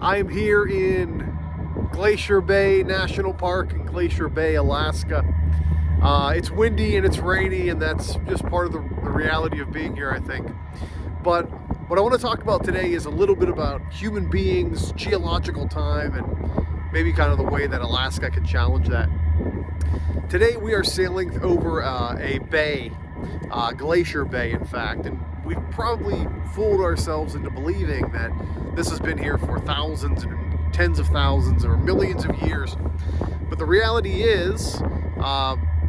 I am here in Glacier Bay National Park in Glacier Bay, Alaska. It's windy and it's rainy, and that's just part of the reality of being here, I think. But what I want to talk about today is a little bit about human beings, geological time, and maybe kind of the way that Alaska can challenge that. Today we are sailing over a bay, Glacier Bay in fact, and we've probably fooled ourselves into believing that this has been here for thousands and tens of thousands or millions of years. But the reality is,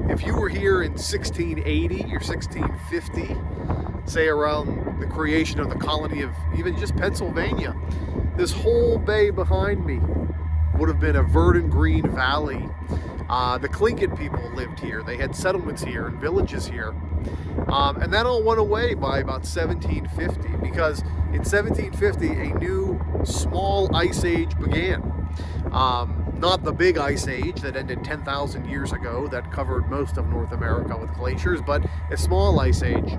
if you were here in 1680 or 1650, say around the creation of the colony of even just Pennsylvania, this whole bay behind me would have been a verdant green valley. The Tlingit people lived here. They had settlements here and villages here. And that all went away by about 1750, because in 1750 a new small ice age began. Not the big ice age that ended 10,000 years ago that covered most of North America with glaciers, but a small ice age.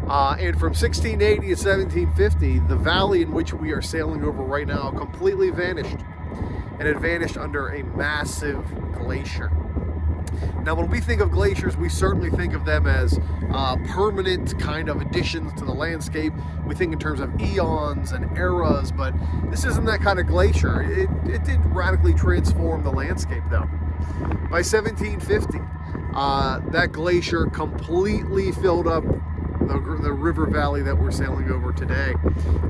And from 1680 to 1750, the valley in which we are sailing over right now completely vanished. And it vanished under a massive glacier. Now, when we think of glaciers, we certainly think of them as permanent kind of additions to the landscape. We think in terms of eons and eras, but this isn't that kind of glacier. It did radically transform the landscape, though. By 1750, that glacier completely filled up the river valley that we're sailing over today,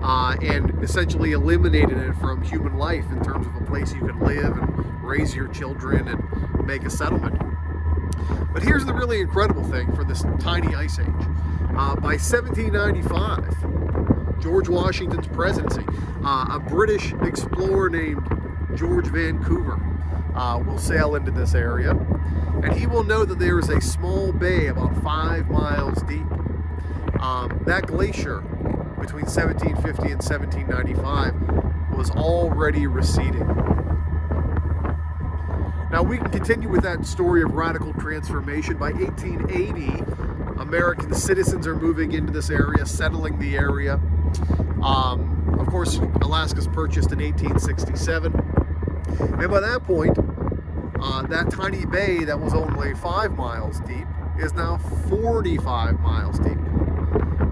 and essentially eliminated it from human life in terms of a place you could live and raise your children and make a settlement. But here's the really incredible thing for this tiny ice age. By 1795, George Washington's presidency, a British explorer named George Vancouver will sail into this area, and he will know that there is a small bay about 5 miles deep. That glacier between 1750 and 1795 was already receding. Now we can continue with that story of radical transformation. By 1880, American citizens are moving into this area, settling the area. Of course, Alaska's purchased in 1867. And by that point, that tiny bay that was only 5 miles deep is now 45 miles deep.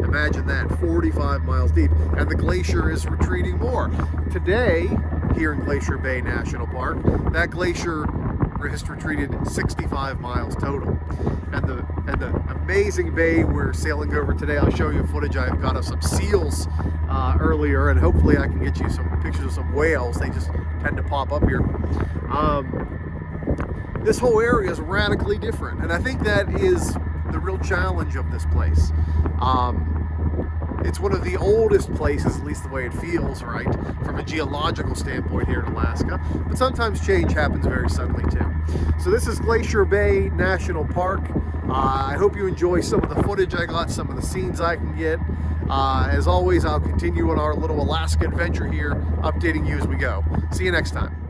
Imagine that, 45 miles deep, and the glacier is retreating more. Today, here in Glacier Bay National Park, that glacier has retreated 65 miles total. And the amazing bay we're sailing over today, I'll show you footage I've got of some seals earlier, and hopefully I can get you some pictures of some whales. They just tend to pop up here. This whole area is radically different, and I think that is the real challenge of this place. It's one of the oldest places, at least the way it feels, right, from a geological standpoint here in Alaska, but sometimes change happens very suddenly too. So this is Glacier Bay National Park. I hope you enjoy some of the footage I got, some of the scenes I can get. As always, I'll continue on our little Alaska adventure here, updating you as we go. See you next time.